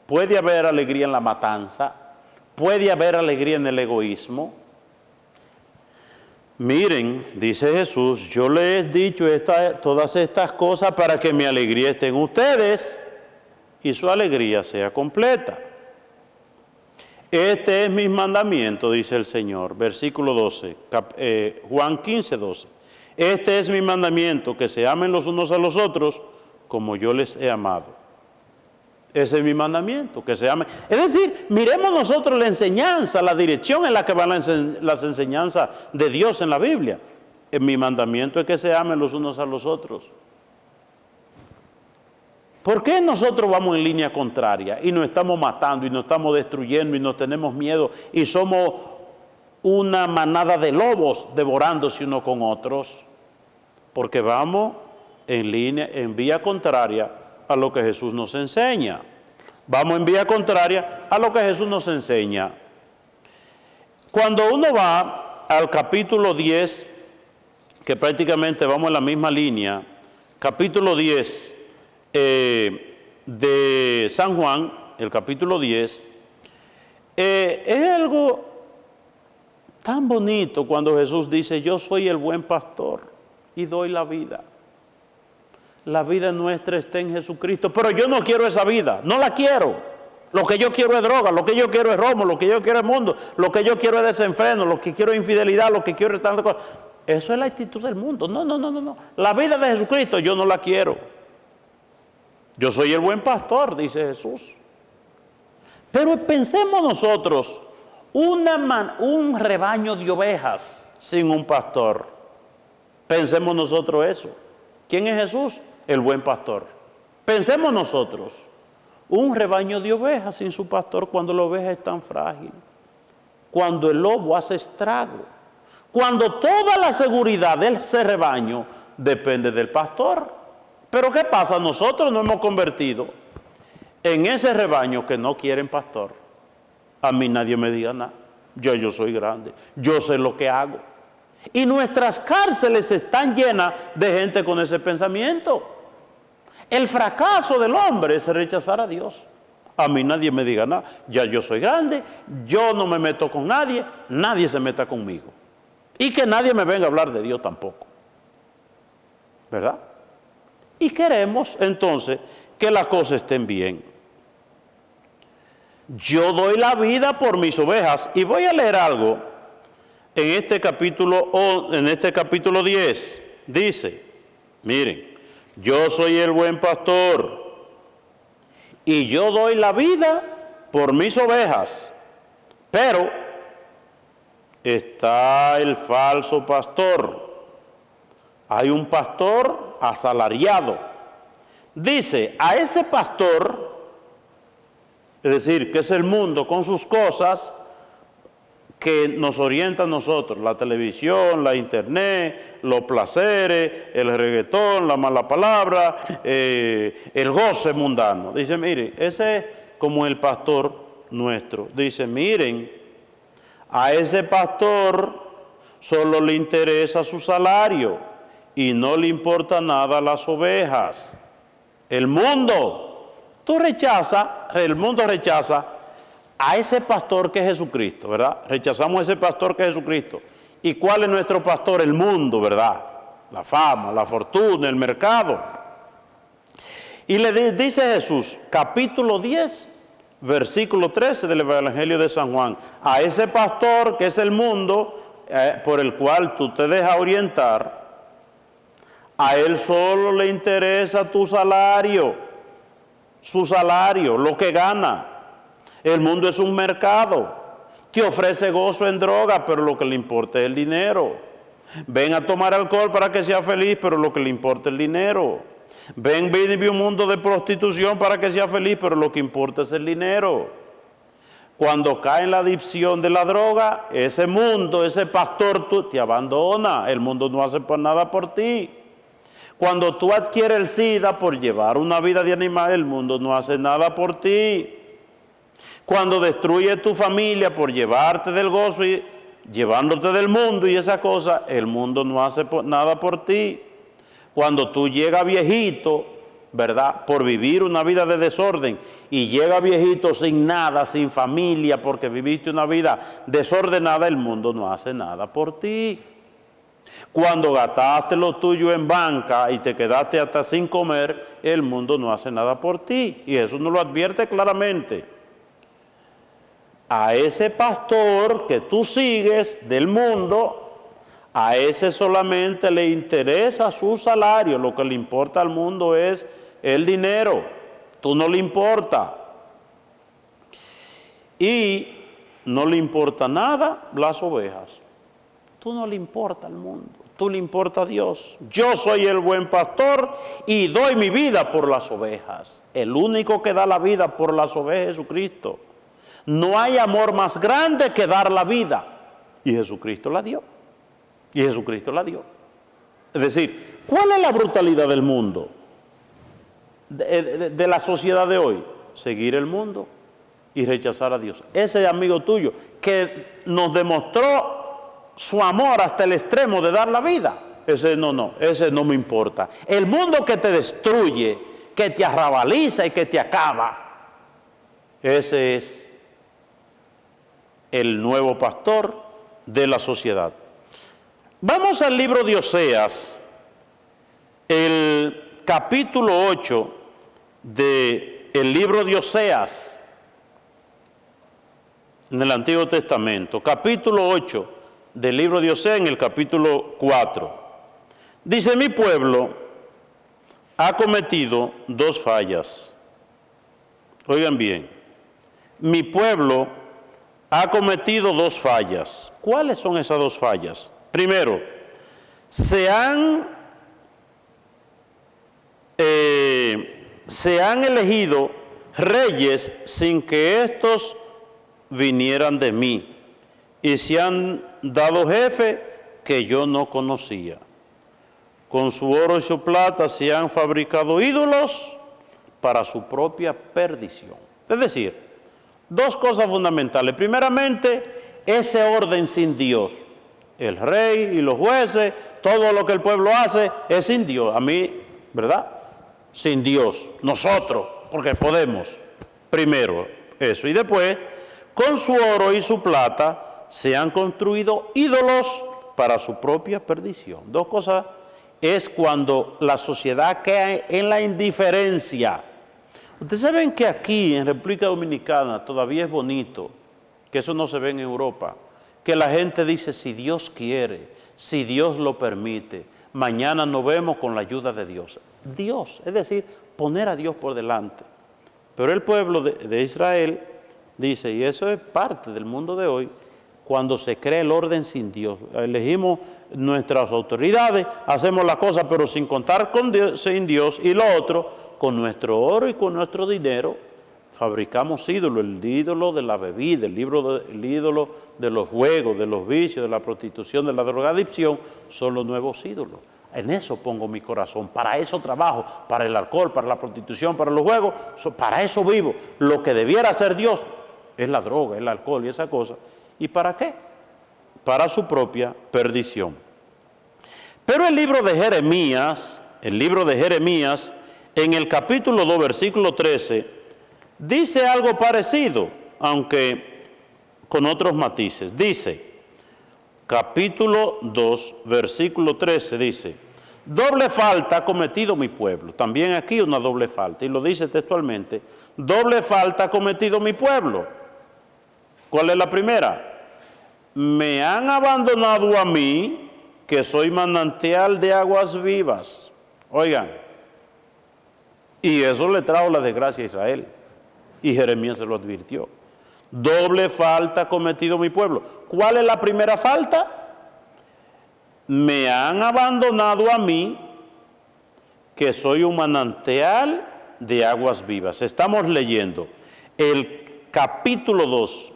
puede haber alegría en la matanza, puede haber alegría en el egoísmo. Miren, dice Jesús, yo les he dicho todas estas cosas para que mi alegría esté en ustedes y su alegría sea completa. Este es mi mandamiento, dice el Señor, versículo 12, Juan 15, 12. Este es mi mandamiento, que se amen los unos a los otros como yo les he amado. Ese es mi mandamiento, que se amen. Es decir, miremos nosotros la enseñanza, la dirección en la que van las enseñanzas de Dios en la Biblia. Mi mandamiento es que se amen los unos a los otros. ¿Por qué nosotros vamos en línea contraria y nos estamos matando y nos estamos destruyendo y nos tenemos miedo y somos una manada de lobos devorándose unos con otros? Porque vamos en línea, en vía contraria a lo que Jesús nos enseña. Vamos en vía contraria a lo que Jesús nos enseña. Cuando uno va al capítulo 10, que prácticamente vamos en la misma línea, capítulo 10 de San Juan, el capítulo 10, es algo tan bonito cuando Jesús dice, yo soy el buen pastor y doy la vida. La vida nuestra está en Jesucristo, pero yo no quiero esa vida, no la quiero. Lo que yo quiero es droga, lo que yo quiero es romo, lo que yo quiero es mundo, lo que yo quiero es desenfreno, lo que quiero es infidelidad, lo que quiero es tantas cosas. Eso es la actitud del mundo. No. La vida de Jesucristo yo no la quiero. Yo soy el buen pastor, dice Jesús. Pero pensemos nosotros, un rebaño de ovejas sin un pastor. Pensemos nosotros eso. ¿Quién es Jesús? El buen pastor. Pensemos nosotros, un rebaño de ovejas sin su pastor cuando la oveja es tan frágil, cuando el lobo hace estrago, cuando toda la seguridad de ese rebaño depende del pastor. Pero ¿qué pasa? Nosotros nos hemos convertido en ese rebaño que no quieren pastor. A mí nadie me diga nada, yo soy grande, yo sé lo que hago. Y nuestras cárceles están llenas de gente con ese pensamiento. El fracaso del hombre es rechazar a Dios. A mí nadie me diga nada, ya yo soy grande, yo no me meto con nadie, nadie se meta conmigo. Y que nadie me venga a hablar de Dios tampoco. ¿Verdad? Y queremos entonces que las cosas estén bien. Yo doy la vida por mis ovejas. Y voy a leer algo en este capítulo 10. Dice, miren, yo soy el buen pastor y yo doy la vida por mis ovejas. Pero está el falso pastor. Hay un pastor asalariado. Dice, a ese pastor, es decir, que es el mundo con sus cosas que nos orienta a nosotros, la televisión, la internet, los placeres, el reggaetón, la mala palabra, el goce mundano. Dice, mire, ese es como el pastor nuestro. Dice, miren, a ese pastor solo le interesa su salario y no le importa nada a las ovejas. El mundo rechaza a ese pastor que es Jesucristo, ¿verdad? Rechazamos a ese pastor que es Jesucristo. ¿Y cuál es nuestro pastor? El mundo, ¿verdad? La fama, la fortuna, el mercado. Y le dice Jesús, capítulo 10, versículo 13 del Evangelio de San Juan, a ese pastor que es el mundo, por el cual tú te dejas orientar, a él solo le interesa tu salario, su salario, lo que gana. El mundo es un mercado, te ofrece gozo en droga, pero lo que le importa es el dinero. Ven a tomar alcohol para que sea feliz, pero lo que le importa es el dinero. Ven, vive un mundo de prostitución para que sea feliz, pero lo que importa es el dinero. Cuando cae en la adicción de la droga, ese mundo, ese pastor te abandona, el mundo no hace nada por ti. Cuando tú adquieres el SIDA por llevar una vida de animal, el mundo no hace nada por ti. Cuando destruye tu familia por llevarte del gozo y llevándote del mundo y esa cosa, el mundo no hace nada por ti. Cuando tú llegas viejito, ¿verdad? Por vivir una vida de desorden y llega viejito sin nada, sin familia, porque viviste una vida desordenada, el mundo no hace nada por ti. Cuando gastaste lo tuyo en banca y te quedaste hasta sin comer, el mundo no hace nada por ti. Y eso nos lo advierte claramente. A ese pastor que tú sigues del mundo, a ese solamente le interesa su salario. Lo que le importa al mundo es el dinero. Tú no le importa. Y no le importa nada las ovejas. Tú no le importa al mundo, tú le importa a Dios. Yo soy el buen pastor y doy mi vida por las ovejas. El único que da la vida por las ovejas es Jesucristo. No hay amor más grande que dar la vida. Y Jesucristo la dio. Y Jesucristo la dio. Es decir, ¿cuál es la brutalidad del mundo? De la sociedad de hoy. Seguir el mundo y rechazar a Dios. Ese amigo tuyo que nos demostró su amor hasta el extremo de dar la vida. Ese no me importa. El mundo que te destruye, que te arrabaliza y que te acaba, ese es el nuevo pastor de la sociedad. Vamos al libro de Oseas, el capítulo 8 del libro de Oseas, en el Antiguo Testamento, capítulo 8 del libro de Oseas, en el capítulo 4. Dice: mi pueblo ha cometido dos fallas. Oigan bien, mi pueblo ha cometido dos fallas. ¿Cuáles son esas dos fallas? Primero, se han elegido reyes sin que estos vinieran de mí, y se han dado jefe que yo no conocía. Con su oro y su plata se han fabricado ídolos para su propia perdición. Es decir, dos cosas fundamentales. Primeramente, ese orden sin Dios. El rey y los jueces, todo lo que el pueblo hace es sin Dios. A mí, ¿verdad? Sin Dios. Nosotros, porque podemos. Primero, eso. Y después, con su oro y su plata se han construido ídolos para su propia perdición. Dos cosas es cuando la sociedad cae en la indiferencia. Ustedes saben que aquí en República Dominicana todavía es bonito, que eso no se ve en Europa, que la gente dice: si Dios quiere, si Dios lo permite, mañana nos vemos con la ayuda de Dios. Dios, es decir, poner a Dios por delante. Pero el pueblo de Israel dice, y eso es parte del mundo de hoy, cuando se crea el orden sin Dios. Elegimos nuestras autoridades, hacemos la cosa pero sin contar con Dios, sin Dios, y lo otro, con nuestro oro y con nuestro dinero, fabricamos ídolos, el ídolo de la bebida, el ídolo de los juegos, de los vicios, de la prostitución, de la drogadicción, son los nuevos ídolos. En eso pongo mi corazón, para eso trabajo, para el alcohol, para la prostitución, para los juegos, para eso vivo. Lo que debiera hacer Dios es la droga, el alcohol y esa cosa. ¿Y para qué? Para su propia perdición. Pero el libro de Jeremías, en el capítulo 2, versículo 13, dice algo parecido, aunque con otros matices. Dice, capítulo 2, versículo 13, dice: doble falta ha cometido mi pueblo. También aquí una doble falta, y lo dice textualmente: doble falta ha cometido mi pueblo. ¿Cuál es la primera? Me han abandonado a mí, que soy manantial de aguas vivas. Oigan, y eso le trajo la desgracia a Israel, y Jeremías se lo advirtió. Doble falta ha cometido mi pueblo. ¿Cuál es la primera falta? Me han abandonado a mí, que soy un manantial de aguas vivas. Estamos leyendo el capítulo 2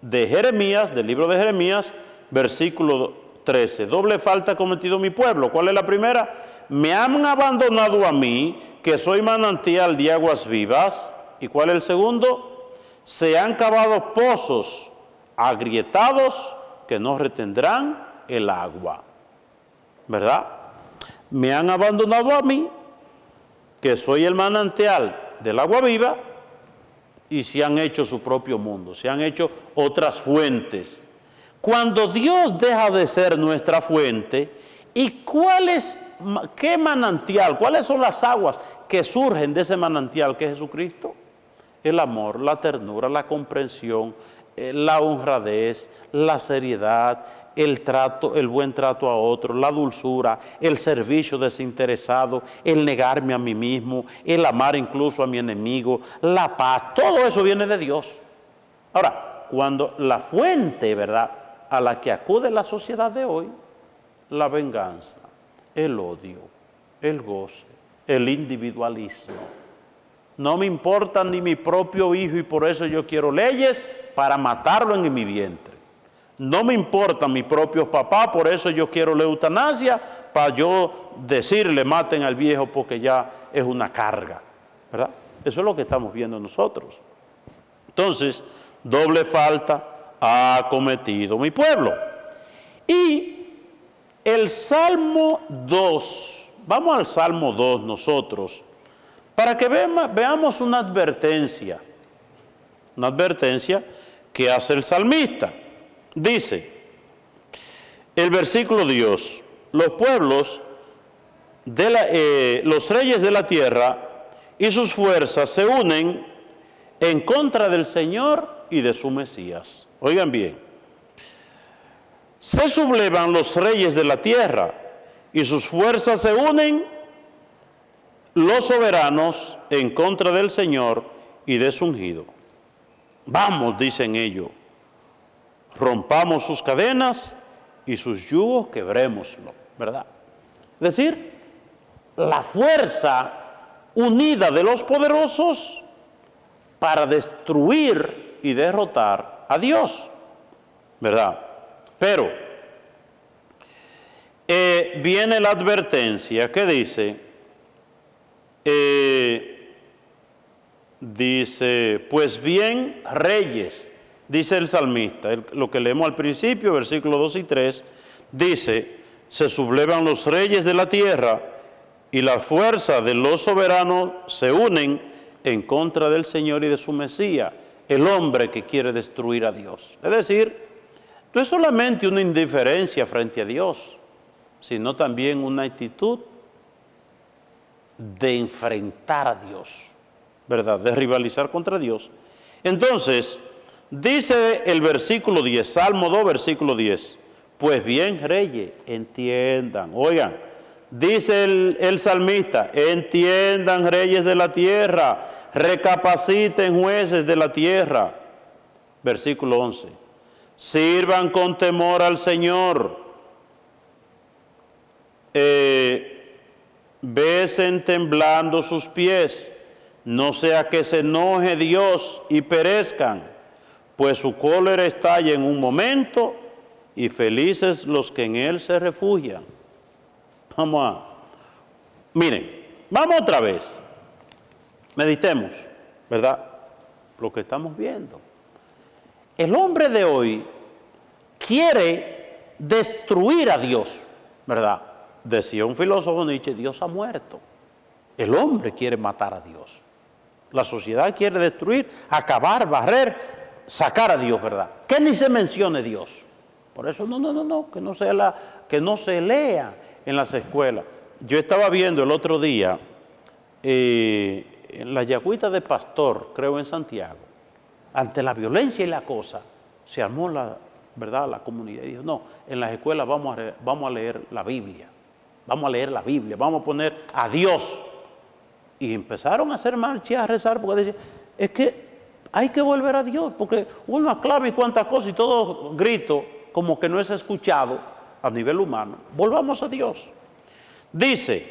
de Jeremías, del libro de Jeremías, versículo 13. Doble falta ha cometido mi pueblo. ¿Cuál es la primera? Me han abandonado a mí, que soy manantial de aguas vivas. ¿Y cuál es el segundo? Se han cavado pozos agrietados que no retendrán el agua. ¿Verdad? Me han abandonado a mí, que soy el manantial del agua viva, y se han hecho su propio mundo, se han hecho otras fuentes. Cuando Dios deja de ser nuestra fuente, ¿y qué manantial? ¿Cuáles son las aguas que surgen de ese manantial que es Jesucristo? El amor, la ternura, la comprensión, la honradez, la seriedad, el trato, el buen trato a otro, la dulzura, el servicio desinteresado, el negarme a mí mismo, el amar incluso a mi enemigo, la paz, todo eso viene de Dios. Ahora, cuando la fuente, ¿verdad?, a la que acude la sociedad de hoy, la venganza, el odio, el goce, el individualismo. No me importa ni mi propio hijo y por eso yo quiero leyes para matarlo en mi vientre. No me importa mi propio papá, por eso yo quiero la eutanasia, para yo decirle maten al viejo porque ya es una carga, ¿verdad? Eso es lo que estamos viendo nosotros. Entonces, doble falta ha cometido mi pueblo. Y el Salmo 2, vamos al Salmo 2 nosotros, para que veamos una advertencia que hace el salmista. Dice, el versículo 10, los pueblos, los reyes de la tierra y sus fuerzas se unen en contra del Señor y de su Mesías. Oigan bien, se sublevan los reyes de la tierra y sus fuerzas se unen, los soberanos, en contra del Señor y de su ungido. Vamos, dicen ellos, rompamos sus cadenas y sus yugos quebrémoslo, ¿verdad? Es decir, la fuerza unida de los poderosos para destruir y derrotar a Dios, ¿verdad? Pero viene la advertencia que dice, pues bien, reyes, dice el salmista, lo que leemos al principio, versículos 2 y 3, dice, se sublevan los reyes de la tierra y la fuerza de los soberanos se unen en contra del Señor y de su Mesías, el hombre que quiere destruir a Dios. Es decir, no es solamente una indiferencia frente a Dios, sino también una actitud de enfrentar a Dios, ¿verdad? De rivalizar contra Dios. Entonces, dice el versículo 10, Salmo 2, versículo 10, pues bien, reyes, entiendan, oigan, dice el salmista, entiendan, reyes de la tierra, recapaciten, jueces de la tierra. Versículo 11, sirvan con temor al Señor, besen temblando sus pies, no sea que se enoje Dios y perezcan, pues su cólera estalla en un momento y felices los que en él se refugian. Miren, vamos otra vez, meditemos, ¿verdad? Lo que estamos viendo. El hombre de hoy quiere destruir a Dios, ¿verdad? Decía un filósofo Nietzsche, Dios ha muerto. El hombre quiere matar a Dios. La sociedad quiere destruir, acabar, barrer, sacar a Dios, ¿verdad? Que ni se mencione Dios. Por eso que no se lea en las escuelas. Yo estaba viendo el otro día en la Yagüita de Pastor, creo en Santiago, ante la violencia y la cosa, se armó la comunidad y dijo, no, en las escuelas vamos a leer la Biblia, vamos a poner a Dios. Y empezaron a hacer marchas, a rezar, porque decían, es que hay que volver a Dios, porque una clave y cuantas cosas y todo grito como que no es escuchado a nivel humano. Volvamos a Dios. Dice,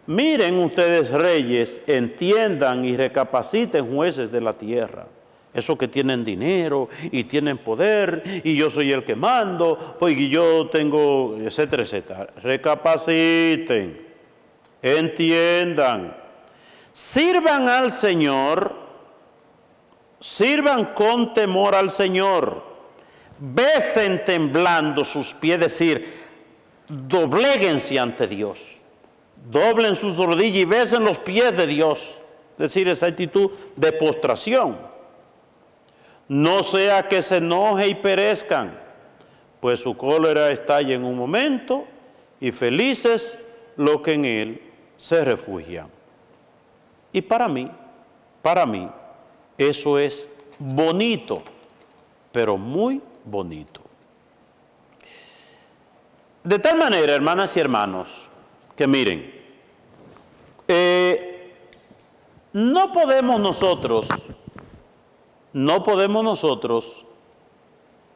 miren ustedes reyes, entiendan y recapaciten jueces de la tierra. Esos que tienen dinero y tienen poder y yo soy el que mando, pues y yo tengo, etcétera, etcétera. Recapaciten, entiendan, sirvan al Señor, sirvan con temor al Señor, besen temblando sus pies, es decir, dobléguense ante Dios, doblen sus rodillas y besen los pies de Dios, es decir, esa actitud de postración. No sea que se enoje y perezcan, pues su cólera estalla en un momento y felices los que en él se refugian. Y para mí, eso es bonito, pero muy bonito. De tal manera, hermanas y hermanos, que miren, no podemos nosotros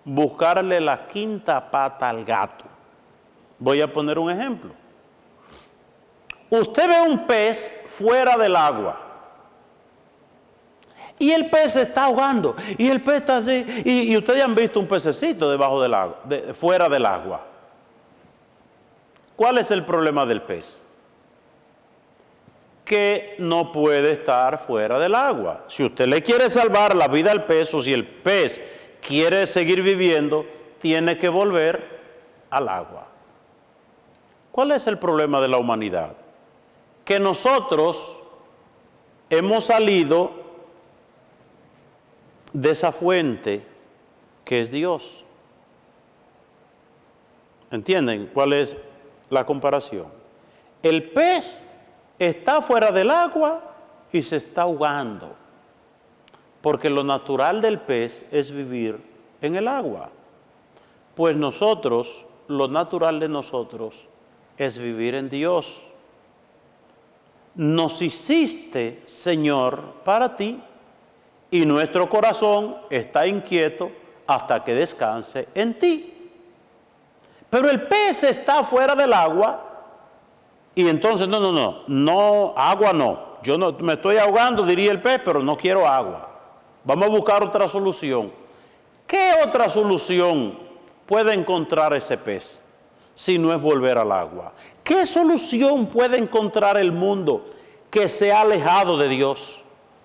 buscarle la quinta pata al gato. Voy a poner un ejemplo. Usted ve un pez fuera del agua y el pez se está ahogando y el pez está así y ustedes han visto un pececito debajo del agua, fuera del agua. ¿Cuál es el problema del pez? Que no puede estar fuera del agua. Si usted le quiere salvar la vida al pez o si el pez quiere seguir viviendo, tiene que volver al agua. ¿Cuál es el problema de la humanidad? Que nosotros hemos salido de esa fuente que es Dios. ¿Entienden cuál es la comparación? El pez está fuera del agua y se está ahogando, porque lo natural del pez es vivir en el agua. Pues nosotros, lo natural de nosotros es vivir en Dios. Nos hiciste, Señor, para ti, y nuestro corazón está inquieto hasta que descanse en ti. Pero el pez está fuera del agua y entonces, no, agua no. Yo no me estoy ahogando, diría el pez, pero no quiero agua. Vamos a buscar otra solución. ¿Qué otra solución puede encontrar ese pez si no es volver al agua? ¿Qué solución puede encontrar el mundo que se ha alejado de Dios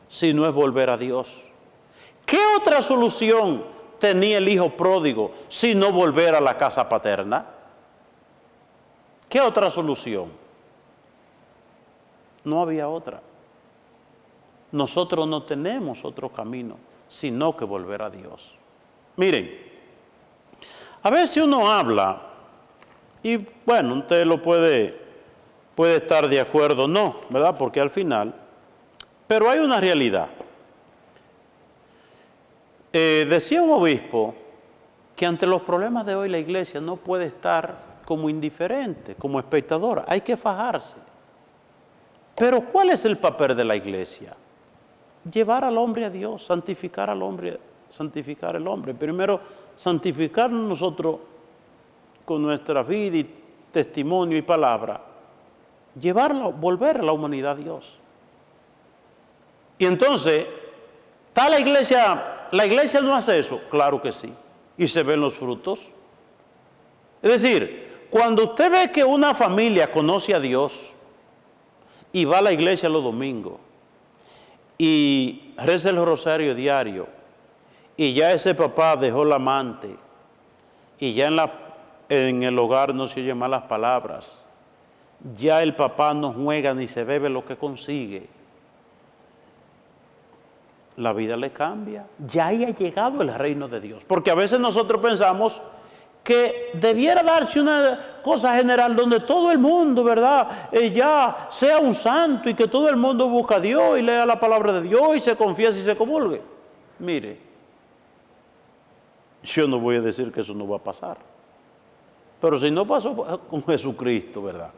si no es volver a Dios? ¿Qué otra solución tenía el hijo pródigo si no volver a la casa paterna? ¿Qué otra solución? No había otra. Nosotros no tenemos otro camino sino que volver a Dios. Miren, a veces uno habla y bueno, usted lo puede estar de acuerdo o no, ¿verdad? Porque al final, pero hay una realidad. Decía un obispo que ante los problemas de hoy la iglesia no puede estar como indiferente, como espectadora, hay que fajarse. Pero ¿cuál es el papel de la iglesia? Llevar al hombre a Dios, santificar al hombre, santificar al hombre. Primero, santificarnos nosotros con nuestra vida y testimonio y palabra, volver a la humanidad a Dios. Y entonces, ¿está la iglesia no hace eso? Claro que sí, y se ven los frutos. Es decir, cuando usted ve que una familia conoce a Dios y va a la iglesia los domingos y reza el rosario diario y ya ese papá dejó la amante y ya en el hogar no se oyen malas palabras, ya el papá no juega ni se bebe lo que consigue, la vida le cambia. Ya ahí ha llegado el reino de Dios. Porque a veces nosotros pensamos que debiera darse una cosa general donde todo el mundo, ¿verdad?, ya sea un santo y que todo el mundo busque a Dios y lea la palabra de Dios y se confiese y se comulgue. Mire, yo no voy a decir que eso no va a pasar. Pero si no pasó con Jesucristo, ¿verdad?,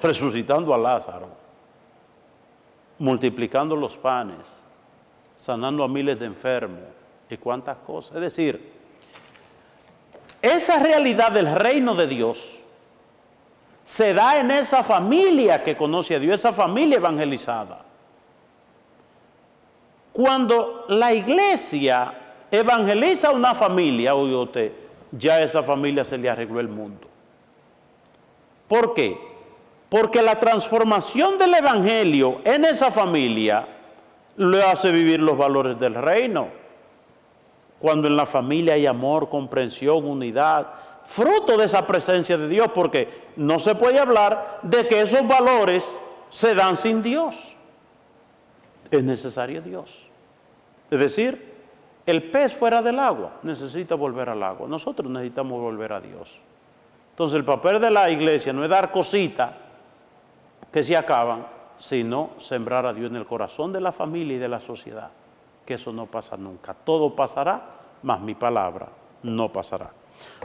resucitando a Lázaro, multiplicando los panes, sanando a miles de enfermos y cuántas cosas. Es decir, esa realidad del reino de Dios se da en esa familia que conoce a Dios, esa familia evangelizada. Cuando la iglesia evangeliza a una familia, oiga usted, ya a esa familia se le arregló el mundo. ¿Por qué? Porque la transformación del evangelio en esa familia le hace vivir los valores del reino. Cuando en la familia hay amor, comprensión, unidad, fruto de esa presencia de Dios, porque no se puede hablar de que esos valores se dan sin Dios. Es necesario Dios. Es decir, el pez fuera del agua necesita volver al agua. Nosotros necesitamos volver a Dios. Entonces el papel de la iglesia no es dar cositas que se acaban, sino sembrar a Dios en el corazón de la familia y de la sociedad, que eso no pasa nunca. Todo pasará, mas mi palabra no pasará.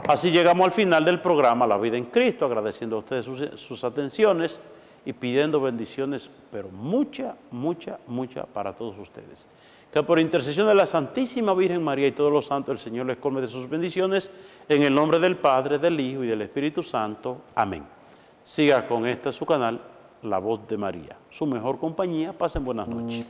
Así llegamos al final del programa La Vida en Cristo, agradeciendo a ustedes sus atenciones y pidiendo bendiciones, pero mucha para todos ustedes. Que por intercesión de la Santísima Virgen María y todos los santos, el Señor les colme de sus bendiciones, en el nombre del Padre, del Hijo y del Espíritu Santo. Amén. Siga con su canal, La Voz de María. Su mejor compañía. Pasen buenas noches.